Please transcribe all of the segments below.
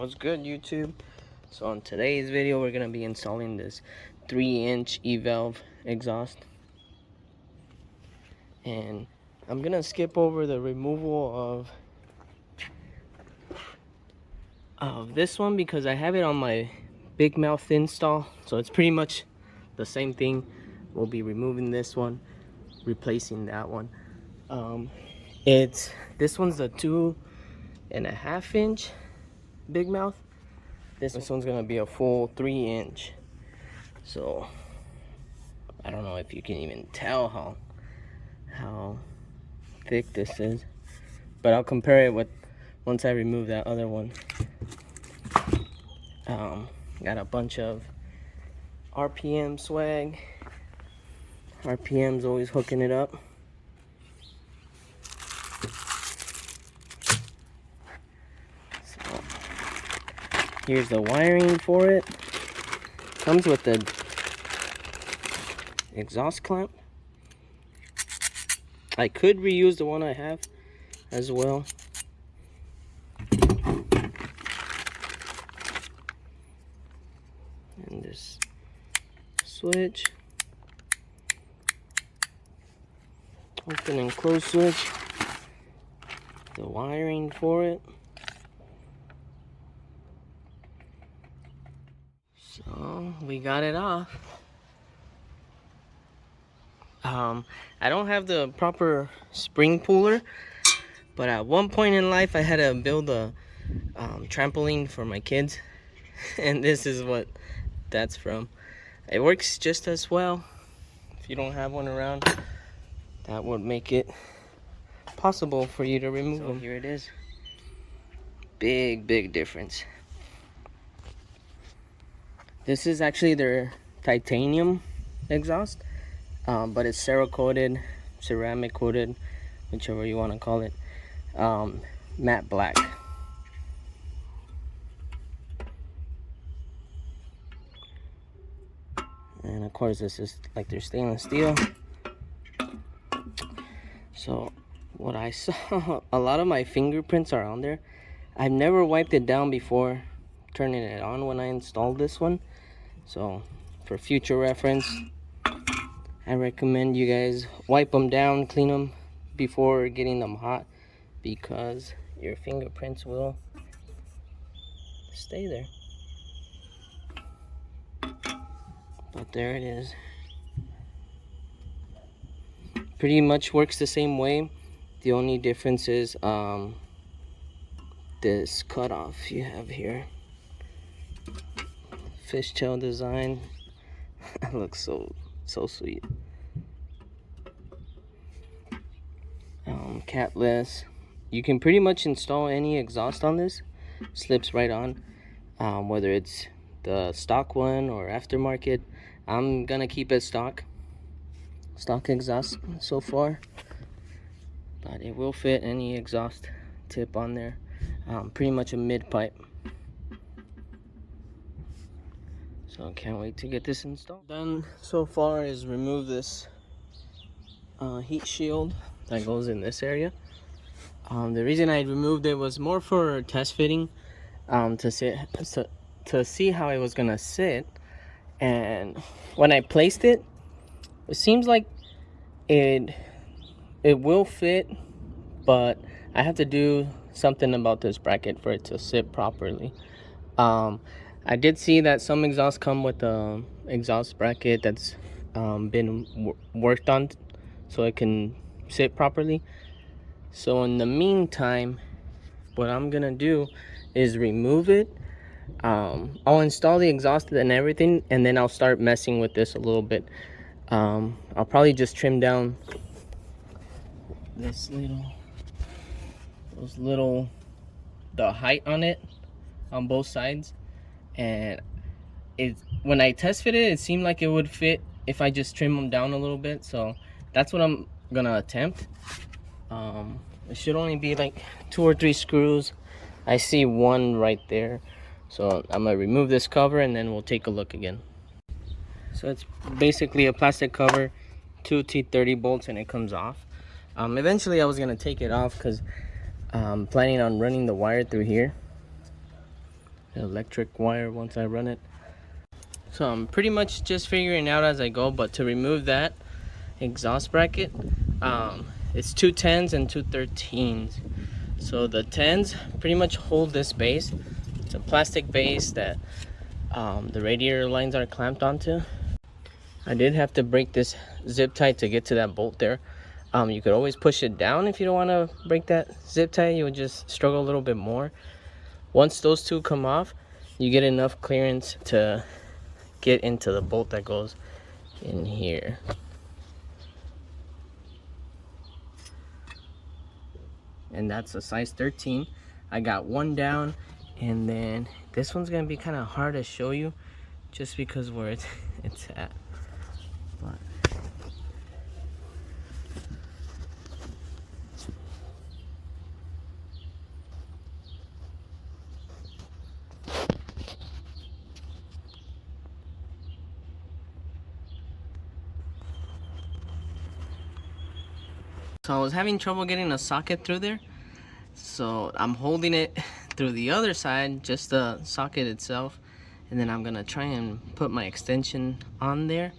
What's good, YouTube? So on today's video we're gonna be installing this 3-inch E-valve exhaust, and I'm gonna skip over the removal of this one because I have it on my big mouth install, so it's pretty much the same thing. We'll be removing this one, replacing that one. This one's the 2.5 inch big mouth. This one's gonna be a full 3-inch. So I don't know if you can even tell how thick this is, but I'll compare it with once I remove that other one. Got a bunch of RPM swag. RPM's always hooking it up. So here's the wiring for it. Comes with the exhaust clamp. I could reuse the one I have as well. And this switch, open and close switch, the wiring for it. So we got it off. I don't have the proper spring puller, but at one point in life I had to build a trampoline for my kids, and this is what that's from. It works just as well. If you don't have one around, that would make it possible for you to remove them. Here it is. Big difference. This is actually their titanium exhaust, but it's cerakoted, ceramic coated, whichever you want to call it, matte black. And of course this is like their stainless steel. So what I saw, a lot of my fingerprints are on there. I've never wiped it down before turning it on when I installed this one. So for future reference, I recommend you guys wipe them down, clean them before getting them hot, because your fingerprints will stay there. But there it is. Pretty much works the same way. The only difference is this cutoff you have here. Fishtail design. It looks so sweet. Capless. You can pretty much install any exhaust on this. Slips right on, whether it's the stock one or aftermarket. I'm gonna keep it stock exhaust so far, but it will fit any exhaust tip on there. Pretty much a mid pipe. So can't wait to get this installed. Done so far is remove this heat shield that goes in this area. The reason I removed it was more for test fitting, to see how it was gonna sit. And when I placed it, it seems like it will fit, but I have to do something about this bracket for it to sit properly. I did see that some exhausts come with a exhaust bracket that's been worked on so it can sit properly. So in the meantime, what I'm gonna do is remove it. I'll install the exhaust and everything, and then I'll start messing with this a little bit. I'll probably just trim down this the height on it on both sides, and when I test fit it seemed like it would fit if I just trim them down a little bit. So that's what I'm gonna attempt. It should only be like 2 or 3 screws. I see one right there, so I'm gonna remove this cover and then we'll take a look again. So it's basically a plastic cover, 2 T30 bolts, and it comes off. Eventually I was gonna take it off because I'm planning on running the wire through here. electric wire once I run it. So I'm pretty much just figuring it out as I go, but to remove that exhaust bracket, it's two 10s and two 13s. So the 10s pretty much hold this base. It's a plastic base that the radiator lines are clamped onto. I did have to break this zip tie to get to that bolt there. You could always push it down if you don't want to break that zip tie. You'll just struggle a little bit more. Once those two come off, you get enough clearance to get into the bolt that goes in here. And that's a size 13. I got one down, and then this one's gonna be kind of hard to show you just because where it's at. But so I was having trouble getting a socket through there, so I'm holding it through the other side, just the socket itself, and then I'm gonna try and put my extension on there.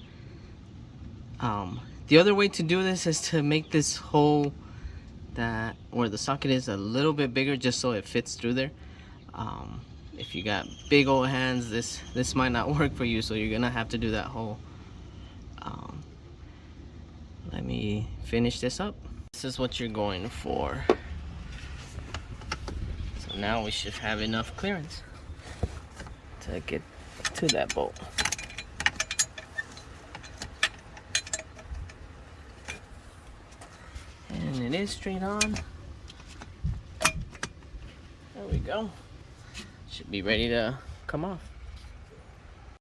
The other way to do this is to make this hole that where the socket is a little bit bigger, just so it fits through there. If you got big old hands, this might not work for you, so you're gonna have to do that hole. Let me finish this up. This is what you're going for. So now we should have enough clearance to get to that bolt. And it is straight on. There we go. Should be ready to come off.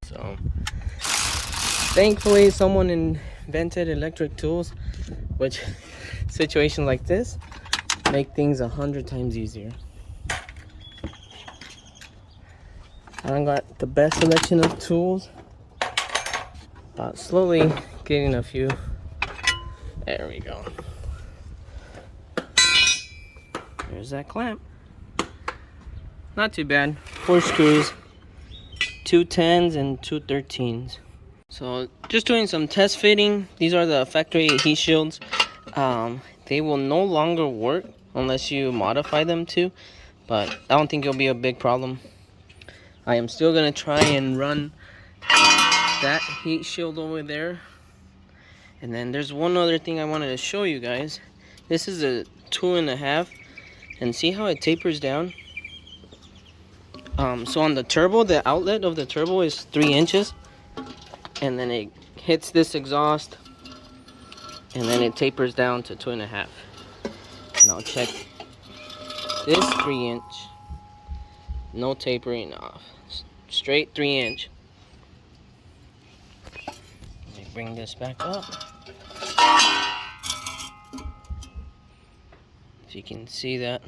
So thankfully someone invented electric tools, which situations like this make things 100 times easier. I got the best selection of tools, but slowly getting a few. There we go. There's that clamp. Not too bad. 4 screws, 2 10s and 2 13s. So just doing some test fitting. These are the factory heat shields. They will no longer work unless you modify them to, but I don't think it'll be a big problem. I am still gonna try and run that heat shield over there. And then there's one other thing I wanted to show you guys. This is a 2.5, and see how it tapers down? So on the turbo, the outlet of the turbo is 3 inches, and then it hits this exhaust, and then it tapers down to 2.5. Now check this 3 inch, no tapering off, straight 3 inch. Let me bring this back up. If you can see that,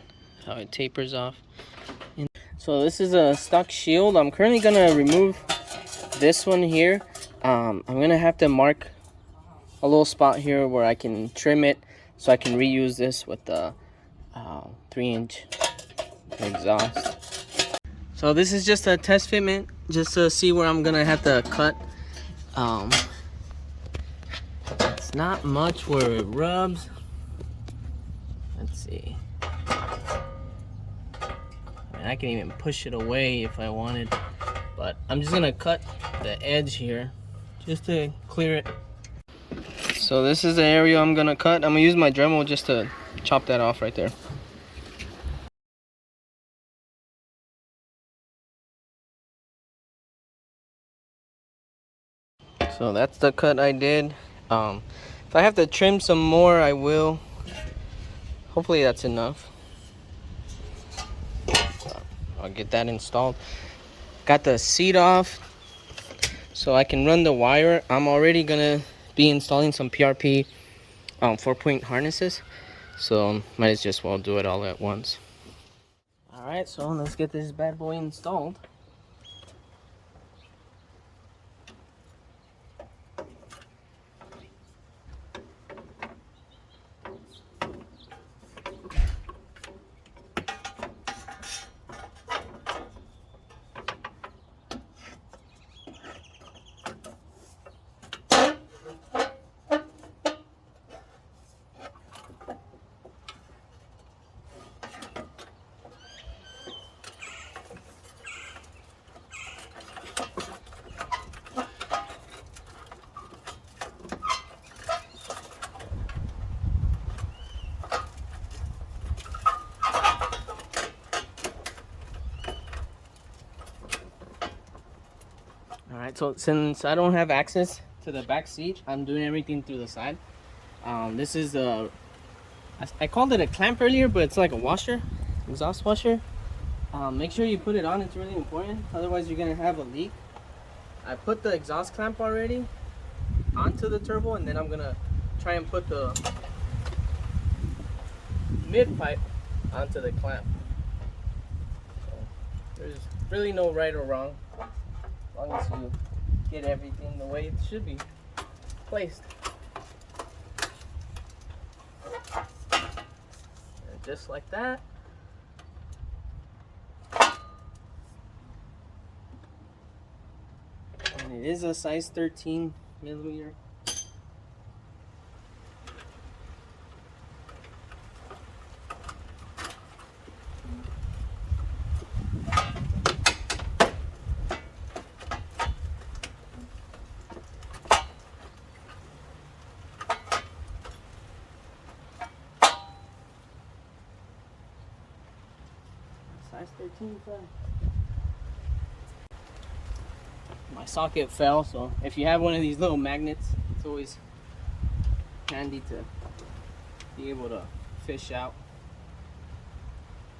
how it tapers off. So this is a stock shield. I'm currently gonna remove this one here. I'm gonna have to mark a little spot here where I can trim it so I can reuse this with the 3 inch exhaust. So this is just a test fitment just to see where I'm gonna have to cut. It's not much where it rubs. Let's see. I can even push it away if I wanted, but I'm just gonna cut the edge here just to clear it. So this is the area I'm gonna cut. I'm gonna use my Dremel just to chop that off right there. So that's the cut I did. If I have to trim some more, I will. Hopefully that's enough. I'll get that installed. Got the seat off so I can run the wire. I'm already gonna be installing some PRP 4-point harnesses, so might as just well do it all at once. All right, so let's get this bad boy installed. All right, so since I don't have access to the back seat, I'm doing everything through the side. This is the, I called it a clamp earlier, but it's like a washer, exhaust washer. Make sure you put it on, it's really important, otherwise you're gonna have a leak. I put the exhaust clamp already onto the turbo, and then I'm gonna try and put the mid pipe onto the clamp. So there's really no right or wrong, as long as you get everything the way it should be placed. And just like that. And it is a size 13 millimeter. Size 13 fell. My socket fell, so if you have one of these little magnets, it's always handy to be able to fish out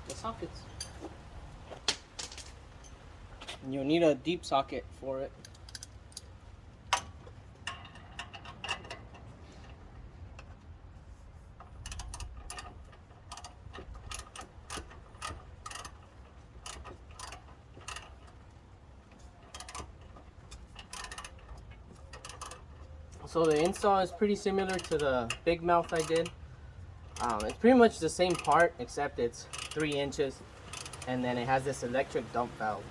the sockets. And you'll need a deep socket for it. So the install is pretty similar to the big mouth I did. It's pretty much the same part, except it's 3 inches, and then it has this electric dump valve.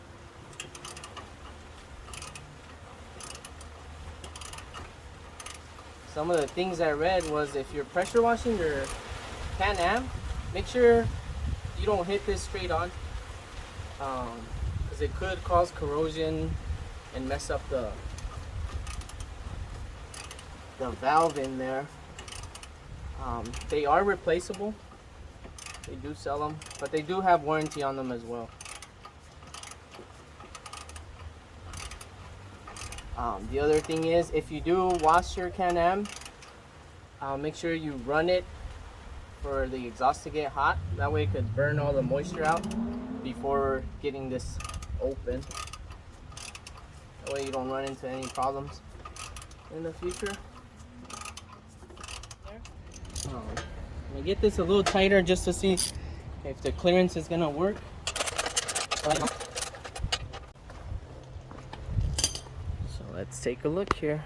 Some of the things I read was if you're pressure washing your Can-Am, make sure you don't hit this straight on, because it could cause corrosion and mess up the valve in there. They are replaceable. They do sell them, but they do have warranty on them as well. The other thing is, if you do wash your Can-Am, make sure you run it for the exhaust to get hot. That way it could burn all the moisture out before getting this open. That way you don't run into any problems in the future. I'm gonna get this a little tighter just to see if the clearance is gonna work. So let's take a look here.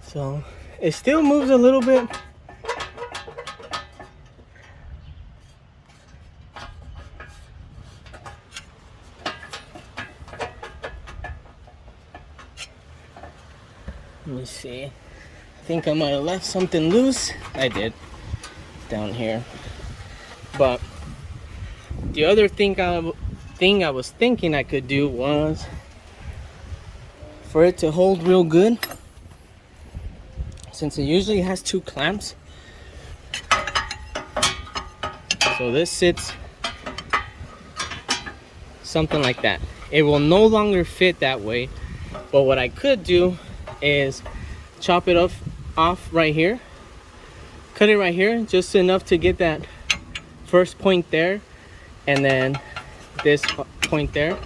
So it still moves a little bit. Let me see. I think I might have left something loose. I did down here. But the other thing I was thinking I could do was for it to hold real good, since it usually has 2 clamps. So this sits something like that. It will no longer fit that way, but what I could do is chop it off right here, cut it right here, just enough to get that first point there, and then this point there.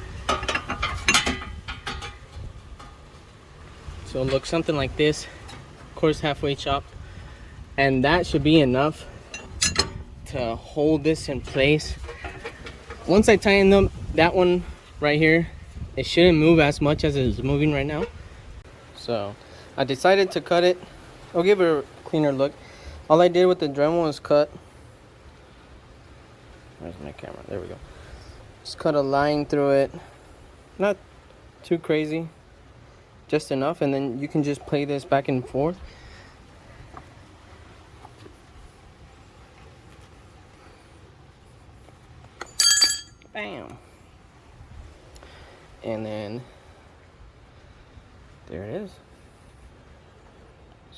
So it'll look something like this, of course halfway chopped, and that should be enough to hold this in place. Once I tighten up that one right here, it shouldn't move as much as it's moving right now. So I decided to cut it. I'll give it a cleaner look. All I did with the Dremel was cut. Where's my camera? There we go. Just cut a line through it. Not too crazy. Just enough, and then you can just play this back and forth. Bam. And then there it is.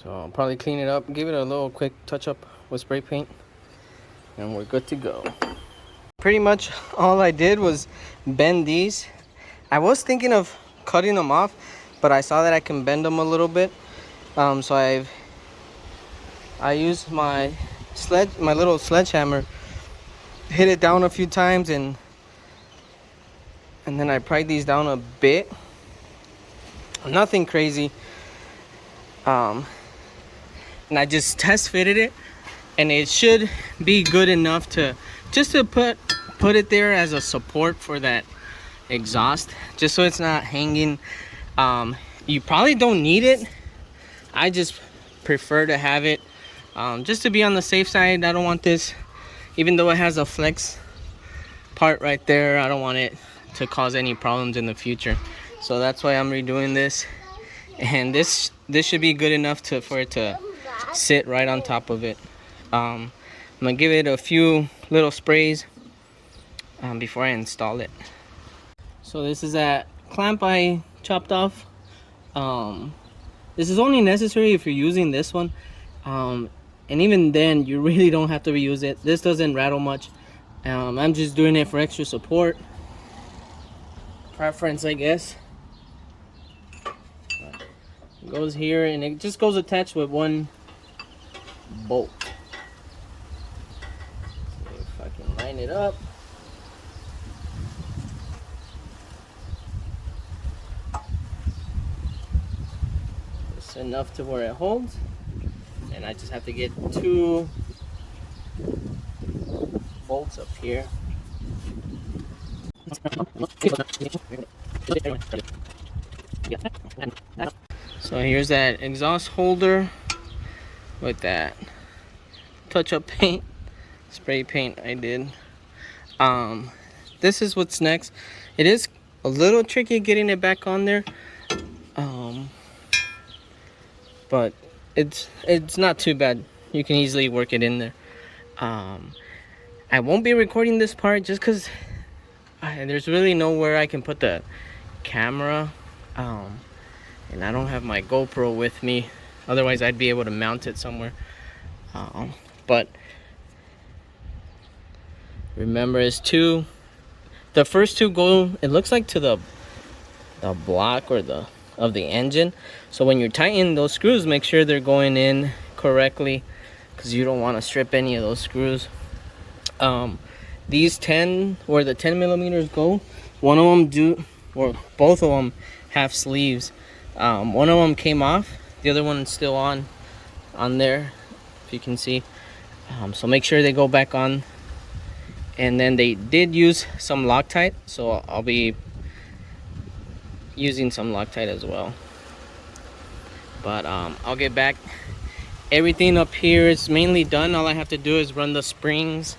So I'll probably clean it up, give it a little quick touch up with spray paint, and we're good to go. pretty much all I did was bend these. I was thinking of cutting them off, but I saw that I can bend them a little bit. So I used my little sledgehammer, hit it down a few times, and then I pried these down a bit. Nothing crazy. And I just test fitted it, and it should be good enough to put it there as a support for that exhaust, just so it's not hanging. You probably don't need it. I just prefer to have it just to be on the safe side. I don't want this, even though it has a flex part right there, I don't want it to cause any problems in the future. So that's why I'm redoing this, and this should be good enough for it to sit right on top of it. I'm gonna give it a few little sprays before I install it. So this is that clamp I chopped off. This is only necessary if you're using this one, and even then you really don't have to reuse it. This doesn't rattle much. I'm just doing it for extra support, preference, I guess. It goes here, and it just goes attached with one bolt. See if I can line it up. Just enough to where it holds, and I just have to get 2 bolts up here. So here's that exhaust holder with that touch-up paint, spray paint I did. This is what's next. It is a little tricky getting it back on there, but it's not too bad. You can easily work it in there. I won't be recording this part just because there's really nowhere I can put the camera, and I don't have my GoPro with me. Otherwise I'd be able to mount it somewhere. But remember, it's the first 2 go, it looks like, to the block or of the engine. So when you're tightening those screws, make sure they're going in correctly, because you don't want to strip any of those screws. These 10, where the 10 millimeters go, one of them both of them have sleeves. One of them came off, the other one's still on there, if you can see. So make sure they go back on. And then they did use some Loctite, so I'll be using some Loctite as well. But I'll get back. Everything up here is mainly done. All I have to do is run the springs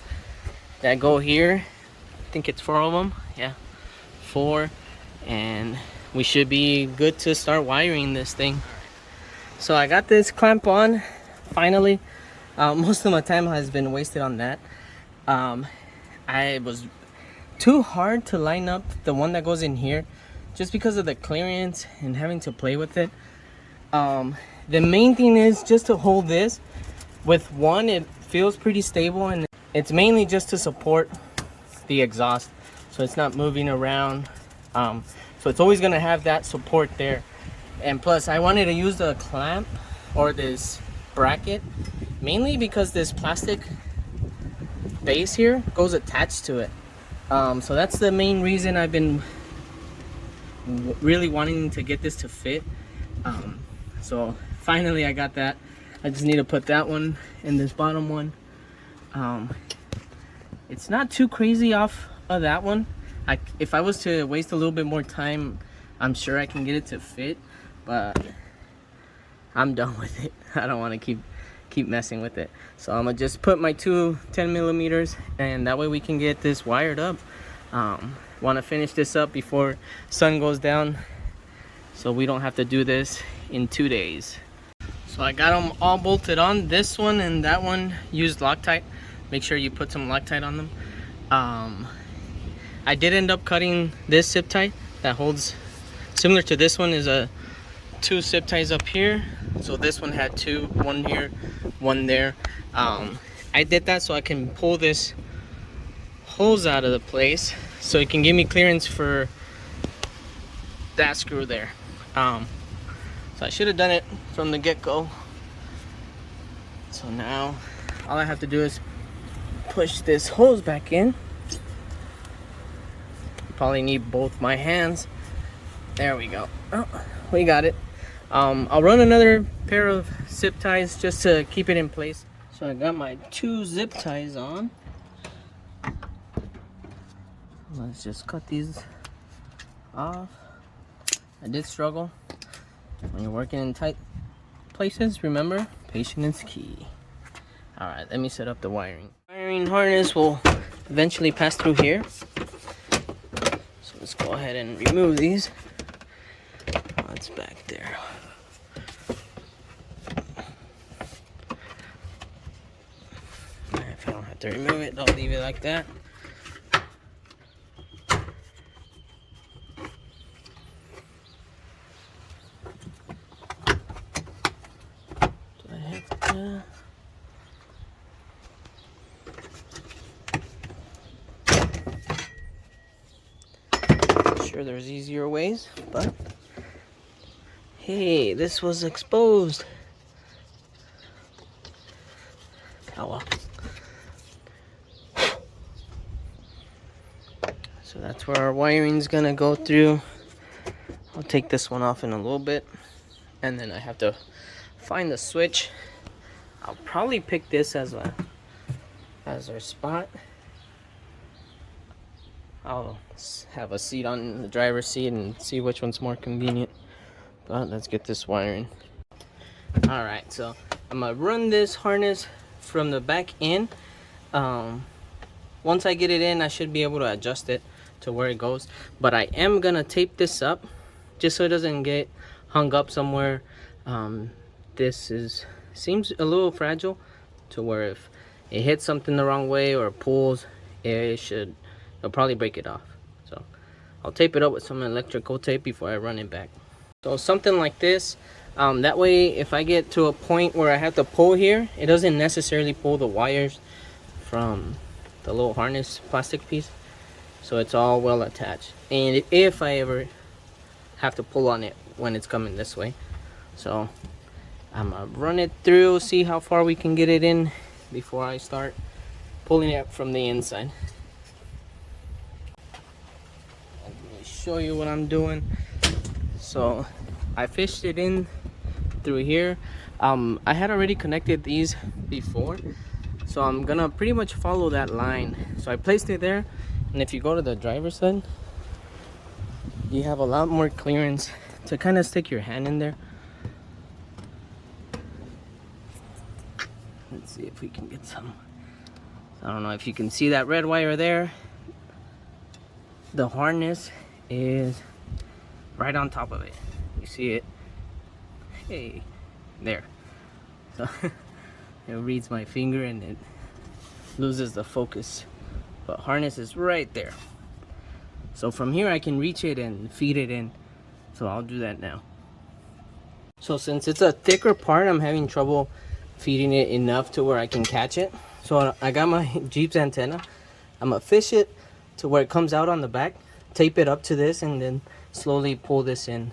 that go here. I think it's 4 of them. Yeah, 4. And we should be good to start wiring this thing. So I got this clamp on finally. Most of my time has been wasted on that. I was too hard to line up the one that goes in here, just because of the clearance and having to play with it. The main thing is just to hold this. With one, it feels pretty stable, and it's mainly just to support the exhaust, so it's not moving around. So it's always gonna have that support there. And plus, I wanted to use the clamp or this bracket mainly because this plastic base here goes attached to it. So that's the main reason I've been really wanting to get this to fit. So finally I got that. I just need to put that one and this bottom one. It's not too crazy off of that one. If I was to waste a little bit more time, I'm sure I can get it to fit, but I'm done with it. I don't want to keep messing with it. So I'm gonna just put my 2 10 millimeters, and that way we can get this wired up. Want to finish this up before sun goes down, so we don't have to do this in 2 days. So I got them all bolted on. This one and that one used Loctite. Make sure you put some Loctite on them. I did end up cutting this zip tie that holds, similar to this one, is a 2 zip ties up here. So this one had 2, one here, one there. I did that so I can pull this hose out of the place so it can give me clearance for that screw there. So I should have done it from the get-go. So now all I have to do is push this hose back in. Probably need both my hands. There we go. Oh, we got it. I'll run another pair of zip ties just to keep it in place. So I got my 2 zip ties on. Let's just cut these off. I did struggle. When you're working in tight places, remember, patience is key. Alright, let me set up the wiring. Wiring harness will eventually pass through here. So let's go ahead and remove these. Oh, it's back there. If I don't have to remove it, I'll leave it like that. Sure, there's easier ways, but hey, this was exposed. Oh well. So that's where our wiring's gonna go through. I'll take this one off in a little bit, and then I have to find the switch. I'll probably pick this as our spot. I'll have a seat on the driver's seat and see which one's more convenient. But let's get this wiring. Alright, so I'm gonna run this harness from the back in. Once I get it in, I should be able to adjust it to where it goes. But I am gonna tape this up just so it doesn't get hung up somewhere. This seems a little fragile to where if it hits something the wrong way or pulls, it'll probably break it off. So I'll tape it up with some electrical tape before I run it back. So something like this, that way if I get to a point where I have to pull here, it doesn't necessarily pull the wires from the little harness plastic piece. So it's all well attached. And if I ever have to pull on it when it's coming this way. So I'm gonna run it through, see how far we can get it in before I start pulling it from the inside. Let me show you what I'm doing. So I fished it in through here. I had already connected these before, so I'm gonna pretty much follow that line. So I placed it there, and if you go to the driver's side, you have a lot more clearance to kind of stick your hand in there. Let's see if we can get some. I don't know if you can see that red wire there. The harness is right on top of it. You see it? Hey, there. So it reads my finger and it loses the focus. But harness is right there. So from here I can reach it and feed it in. So I'll do that now. So since it's a thicker part, I'm having trouble feeding it enough to where I can catch it. So I got my Jeep's antenna. I'm gonna fish it to where it comes out on the back, tape it up to this, and then slowly pull this in.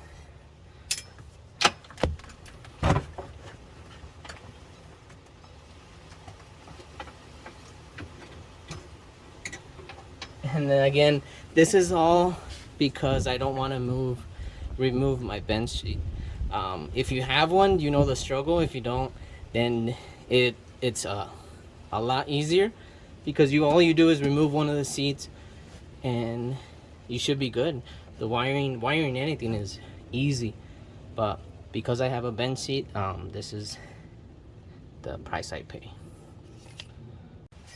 And then again, this is all because I don't want to remove my bench sheet. If you have one, you know the struggle. If you don't, then it's a lot easier, because all you do is remove one of the seats and you should be good. The wiring anything is easy, but because I have a bench seat, this is the price I pay.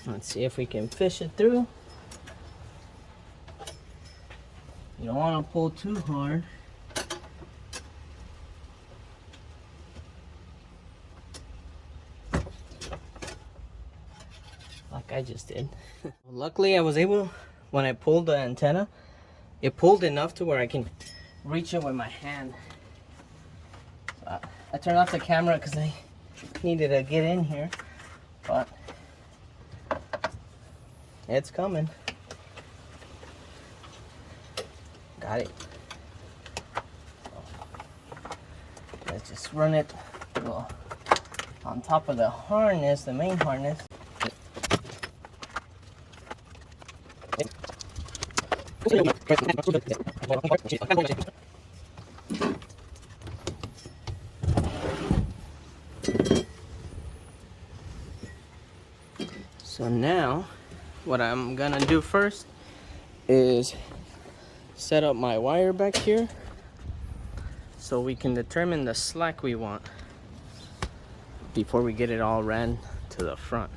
Let's see if we can fish it through. You don't want to pull too hard. Like I just did. Luckily I was able, when I pulled the antenna, it pulled enough to where I can reach it with my hand. So I turned off the camera because I needed to get in here, but it's coming. Got it. Let's just run it on top of the harness, the main harness. So now, what I'm gonna do first is set up my wire back here so we can determine the slack we want before we get it all ran to the front.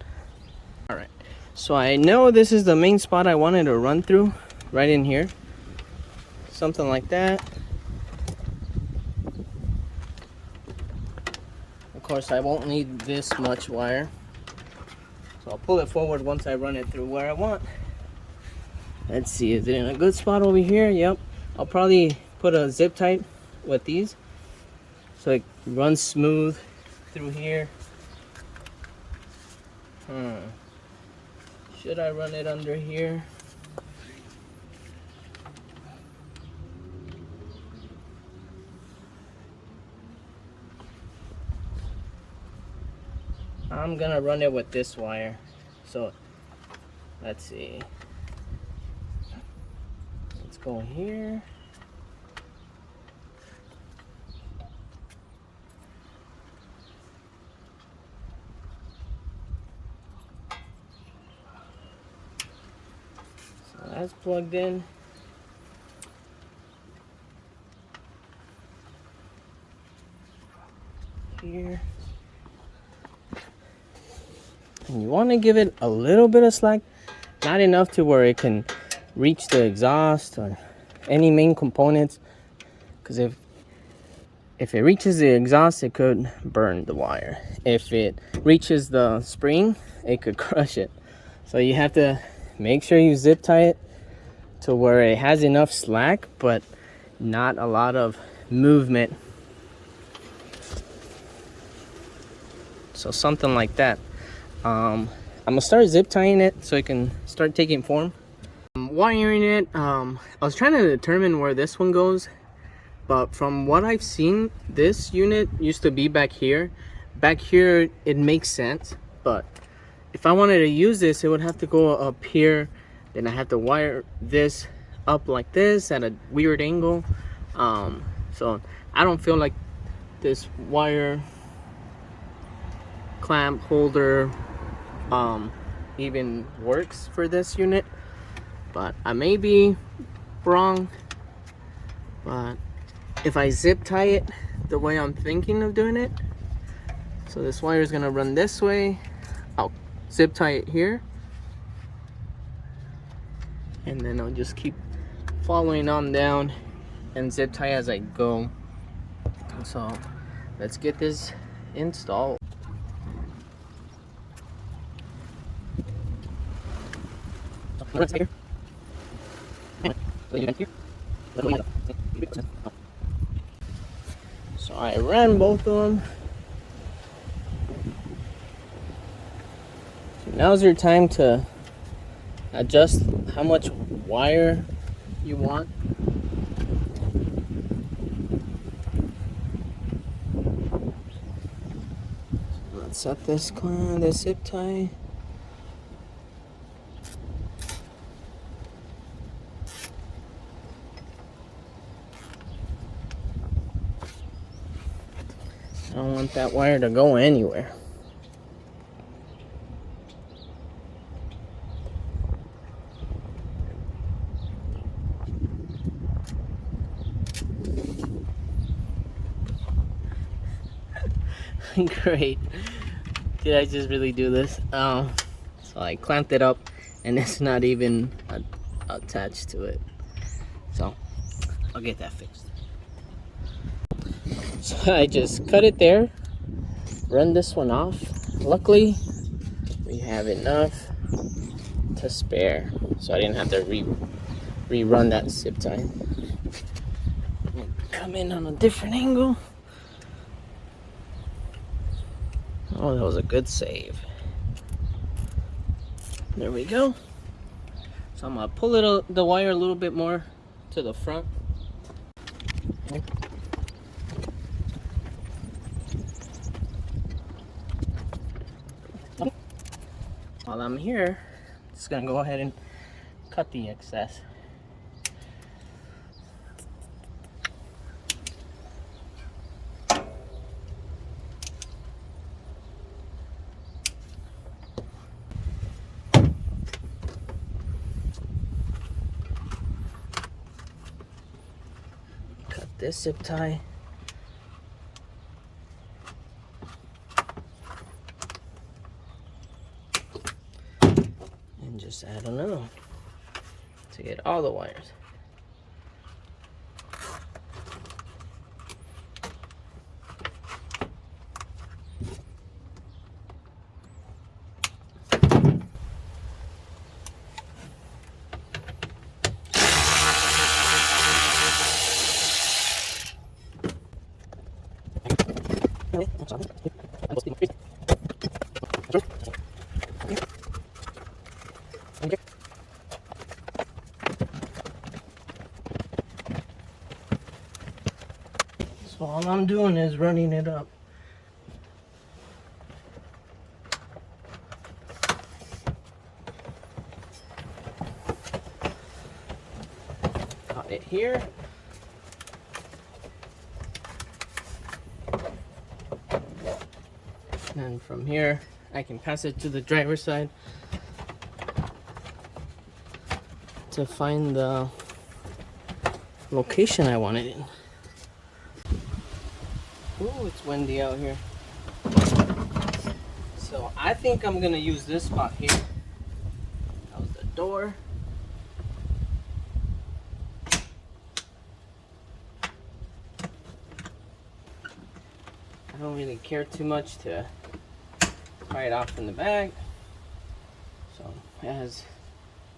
All right, so I know this is the main spot I wanted to run through, right in here, something like that. Of course, I won't need this much wire, so I'll pull it forward once I run it through where I want. Let's see, is it in a good spot over here? Yep. I'll probably put a zip tie with these so it runs smooth through here. Should I run it under here? I'm gonna run it with this wire. So let's see. Let's go here. So that's plugged in. Here. And you want to give it a little bit of slack, not enough to where it can reach the exhaust or any main components, because if it reaches the exhaust, it could burn the wire. If it reaches the spring, it could crush it. So you have to make sure you zip tie it to where it has enough slack but not a lot of movement. So something like that. I'm gonna start zip tying it so it can start taking form. Wiring it, I was trying to determine where this one goes, but from what I've seen, this unit used to be back here. Back here it makes sense, but if I wanted to use this, it would have to go up here. Then I have to wire this up like this at a weird angle. So I don't feel like this wire clamp holder even works for this unit, but I may be wrong. But if I zip tie it the way I'm thinking of doing it, so this wire is gonna run this way, I'll zip tie it here, and then I'll just keep following on down and zip tie as I go. So let's get this installed. So I ran both of them. So now's your time to adjust how much wire you want. So let's set this zip tie. I don't want that wire to go anywhere. Great. Did I just really do this? So I clamped it up and it's not even attached to it. So I'll get that fixed. So I just cut it there, run this one off. Luckily, we have enough to spare, so I didn't have to rerun that zip tie. Come in on a different angle. Oh, that was a good save. There we go. So I'm gonna pull the wire a little bit more to the front. While I'm here, just gonna go ahead and cut the excess. Cut this zip tie. And just add another one to get all the wires. So all I'm doing is running it up. Got it here. And from here, I can pass it to the driver's side to find the location I want it in. Ooh, it's windy out here. So I think I'm gonna use this spot here. That was the door. I don't really care too much to pry it off in the bag. So it has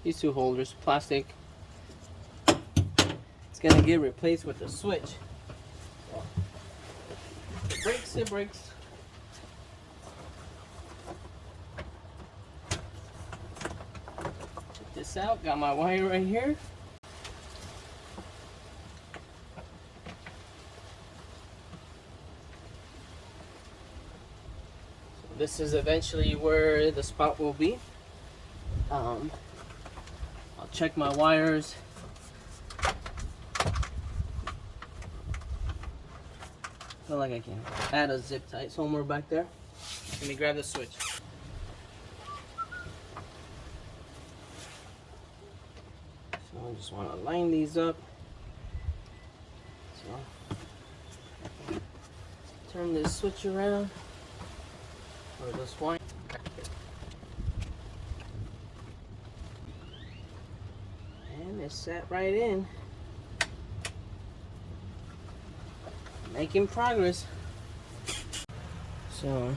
these two holders, plastic. It's gonna get replaced with the switch. It breaks. Check this out, got my wire right here. So this is eventually where the spot will be. I'll check my wires. Feel like I can add a zip tie somewhere back there. Let me grab the switch. So I just want to line these up. So turn this switch around, or this wire. And it's set right in. Making progress. So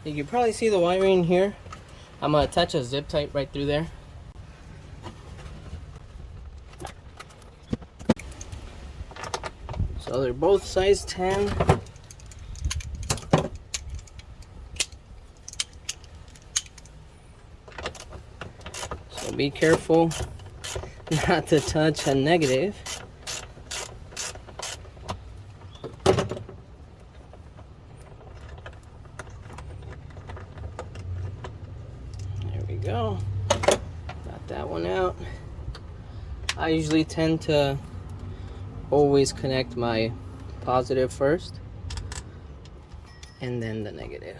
you can probably see the wiring here. I'm gonna attach a zip tie right through there. So they're both size 10. So be careful not to touch a negative. Go. Got that one out. I usually tend to always connect my positive first and then the negative.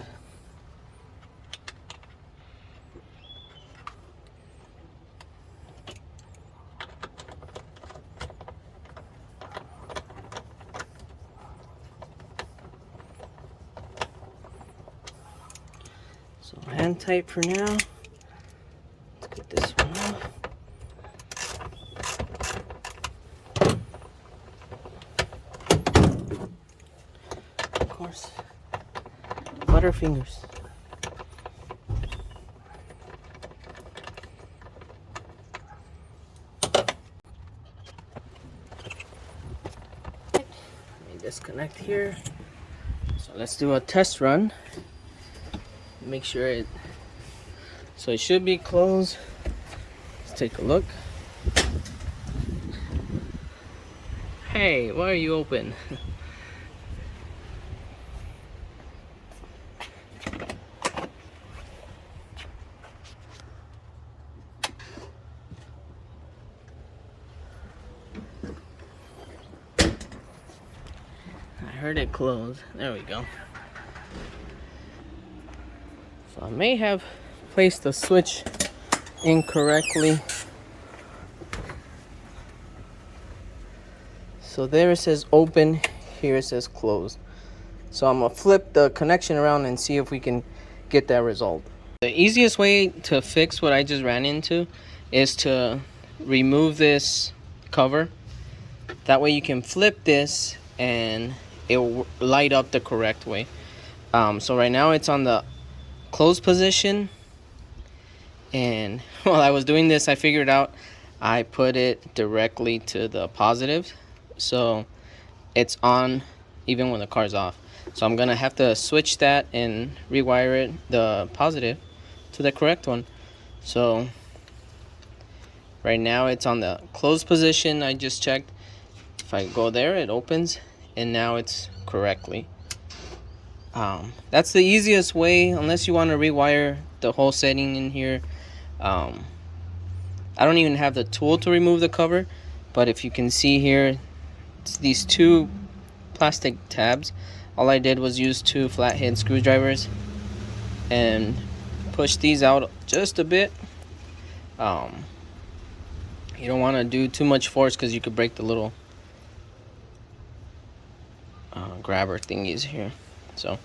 So hand tight for now. Get this one off. Of course, butterfingers. Let me disconnect here. So let's do a test run. Make sure it. So it should be closed. Let's take a look. Hey, why are you open? I heard it close. There we go. So I may have placed the switch incorrectly. So there it says open, here it says closed. So I'm gonna flip the connection around and see if we can get that result. The easiest way to fix what I just ran into is to remove this cover. That way you can flip this and it will light up the correct way. So right now it's on the closed position, and while I was doing this I figured out I put it directly to the positive, so it's on even when the car's off. So I'm gonna have to switch that and rewire it, the positive, to the correct one. So right now it's on the closed position. I just checked. If I go there, it opens, and now it's correctly. That's the easiest way, unless you want to rewire the whole setting in here. I don't even have the tool to remove the cover, but if you can see here, it's these two plastic tabs. All I did was use two flathead screwdrivers and push these out just a bit. You don't want to do too much force because you could break the little grabber thingies here. So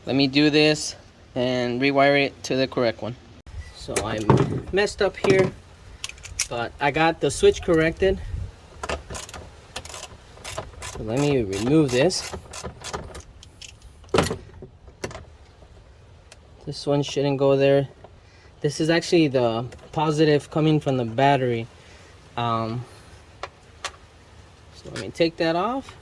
let me do this and rewire it to the correct one. So I messed up here, but I got the switch corrected. So let me remove this. This one shouldn't go there. This is actually the positive coming from the battery. So let me take that off.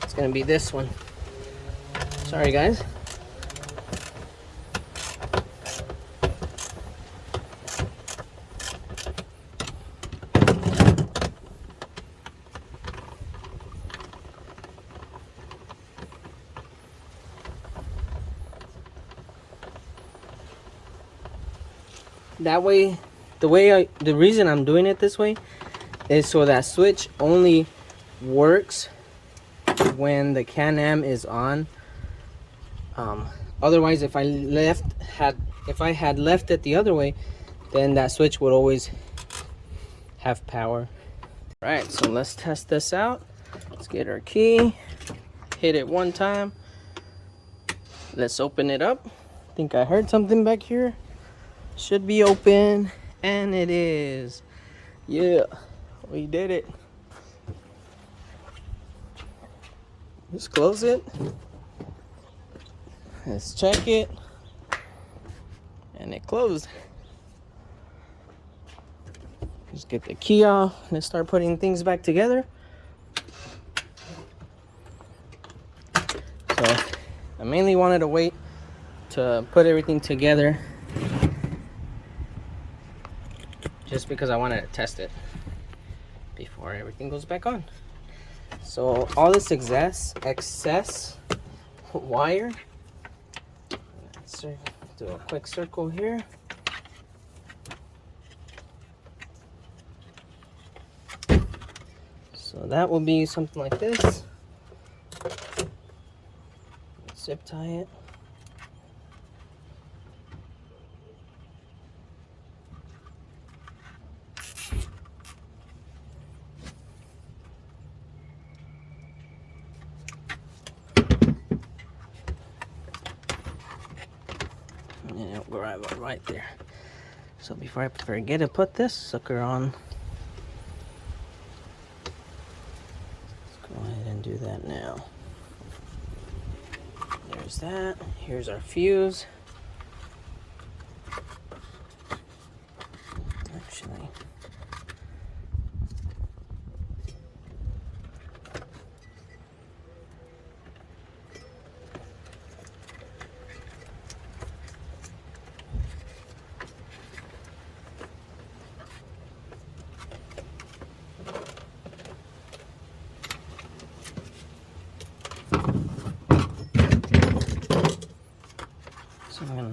It's gonna be this one. Sorry guys. That way, the reason I'm doing it this way is so that switch only works when the Can-Am is on. Otherwise, if I had left it the other way, then that switch would always have power. All right, so let's test this out. Let's get our key, hit it one time. Let's open it up. I think I heard something back here. Should be open, and it is. Yeah, we did it. Just close it. Let's check it. And it closed. Just get the key off. Let's start putting things back together. So I mainly wanted to wait to put everything together, just because I wanted to test it before everything goes back on. So all this excess wire, let's do a quick circle here. So that will be something like this. Let's zip tie it. And it'll grab it right there. So before I forget to put this sucker on, let's go ahead and do that now. There's that. Here's our fuse. Actually,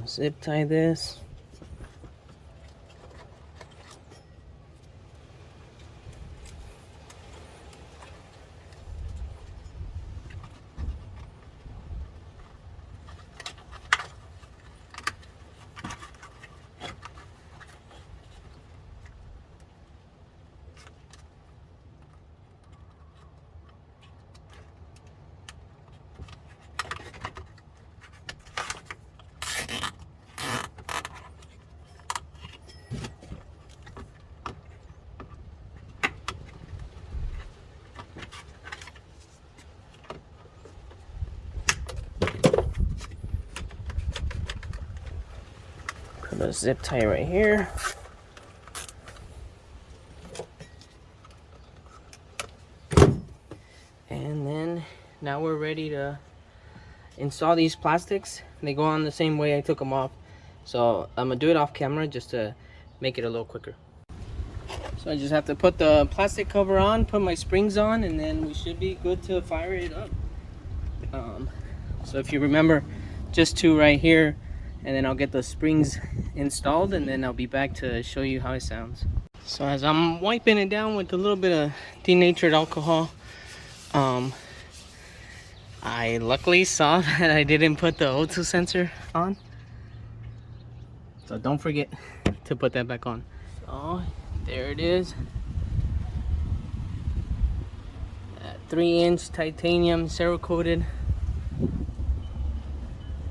Zip tie this. Put a zip tie right here. And then now we're ready to install these plastics. They go on the same way I took them off. So I'm gonna do it off camera just to make it a little quicker. So I just have to put the plastic cover on, put my springs on, and then we should be good to fire it up. So if you remember, just two right here, and then I'll get the springs installed, and then I'll be back to show you how it sounds. So as I'm wiping it down with a little bit of denatured alcohol, I luckily saw that I didn't put the O2 sensor on. So don't forget to put that back on. So there it is. That 3-inch titanium cerakoted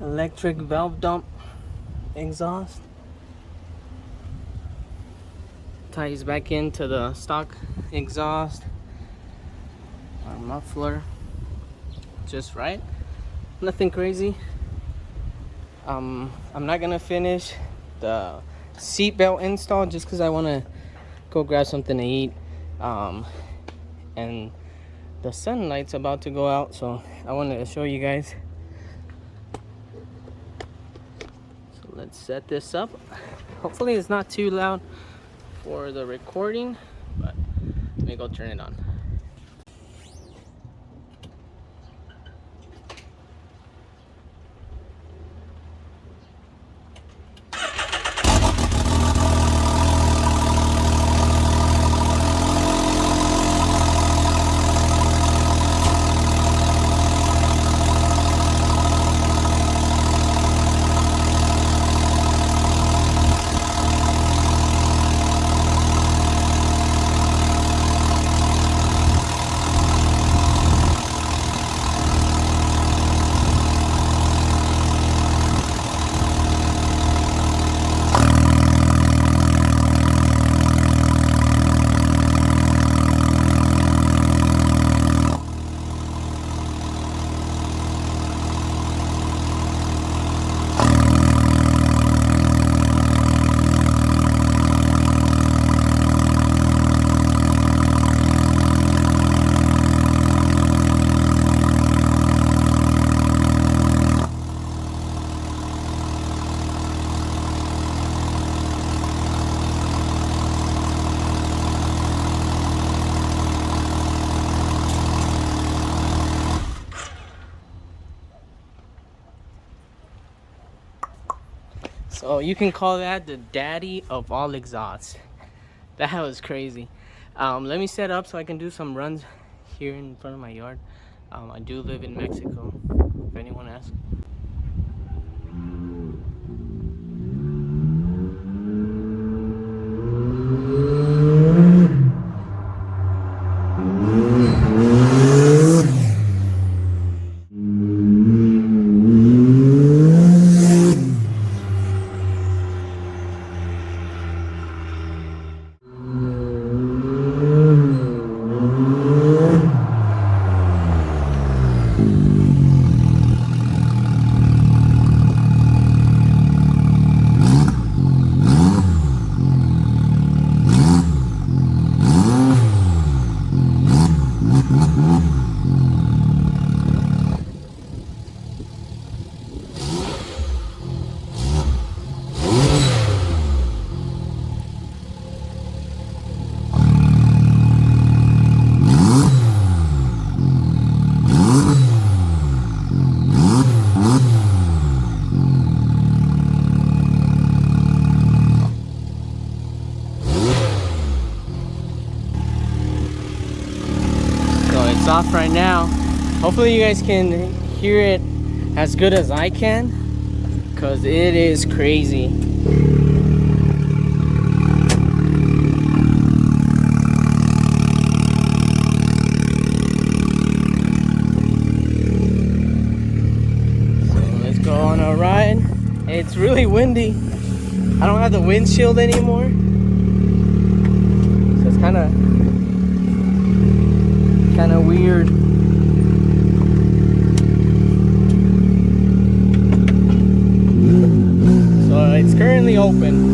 electric valve dump exhaust. Ties back into the stock exhaust. Our muffler. Just right. Nothing crazy. I'm not gonna finish the seat belt install just because I want to go grab something to eat. And the sunlight's about to go out, so I wanted to show you guys. So let's set this up. Hopefully it's not too loud for the recording, but let me go turn it on. So you can call that the daddy of all exhausts. That was crazy. Let me set up so I can do some runs here in front of my yard. I do live in Mexico, if anyone asks. it's off right now. Hopefully you guys can hear it as good as I can, because it is crazy. So let's go on a ride. It's really windy. I don't have the windshield anymore, so it's kind of weird. So it's currently open.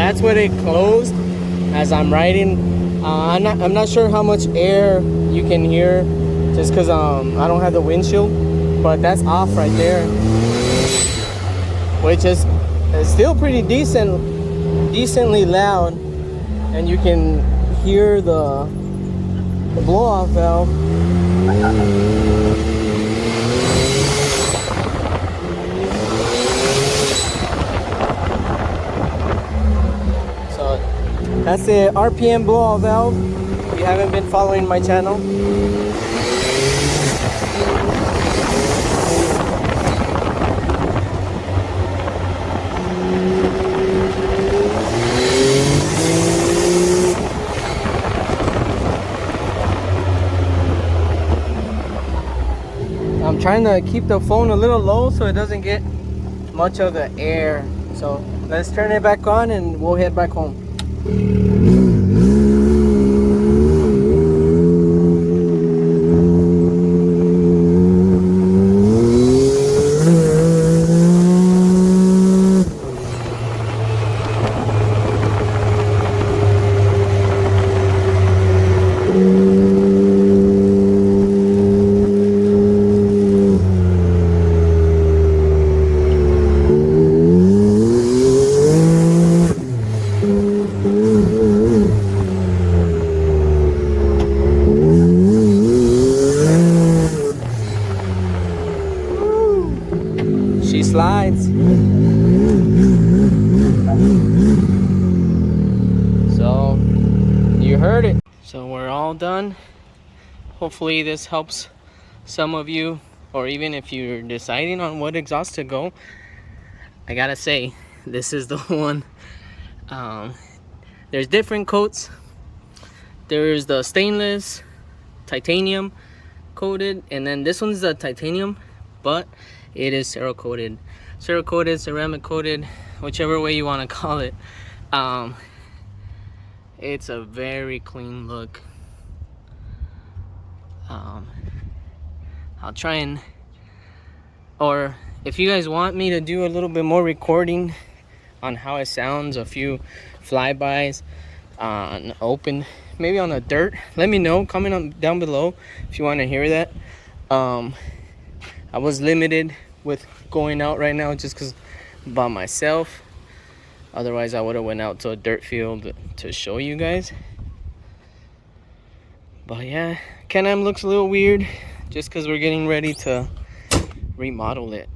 That's what it closed as I'm riding. I'm not sure how much air you can hear, just because I don't have the windshield, but that's off right there, which is still pretty decently loud, and you can hear the blow-off valve. That's the RPM blow-off valve. If you haven't been following my channel. I'm trying to keep the phone a little low so it doesn't get much of the air. So let's turn it back on and we'll head back home. She slides. So you heard it. So we're all done. Hopefully this helps some of you, or even if you're deciding on what exhaust to go. I gotta say, this is the one. There's different coats. There's the stainless, titanium coated, and then this one's the titanium, but it is cerakote, ceramic coated, whichever way you want to call it. It's a very clean look. I'll try and, or if you guys want me to do a little bit more recording on how it sounds, a few flybys on open, maybe on the dirt, let me know. Comment down below if you want to hear that. I was limited with going out right now just because by myself. Otherwise I would have went out to a dirt field to show you guys. But yeah, Can-Am looks a little weird just because we're getting ready to remodel it.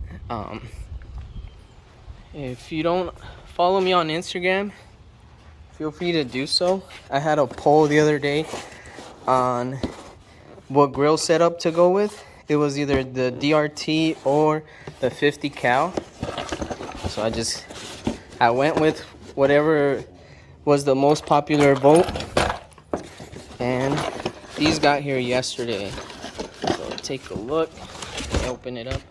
If you don't follow me on Instagram, feel free to do so. I had a poll the other day on what grill setup to go with. It was either the DRT or the 50 cal. So I went with whatever was the most popular vote, and these got here yesterday. So take a look. Open it up.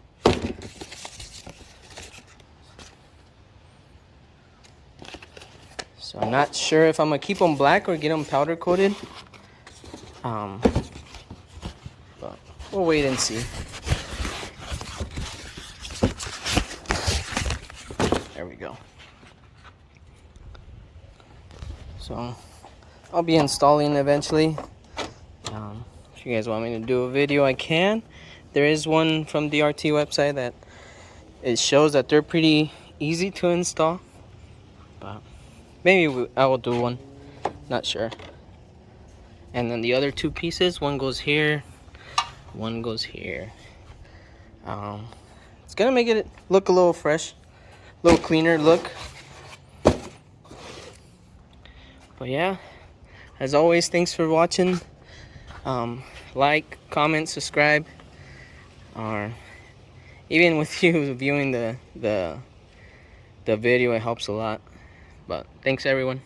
So I'm not sure if I'm gonna keep them black or get them powder coated. But we'll wait and see. There we go. So I'll be installing eventually. If you guys want me to do a video, I can. There is one from the RT website that it shows that they're pretty easy to install. But maybe I will do one. Not sure. And then the other two pieces, one goes here, one goes here. It's gonna make it look a little fresh, a little cleaner look. But yeah, as always, thanks for watching. Like, comment, subscribe, or even with you viewing the video, it helps a lot. But thanks everyone.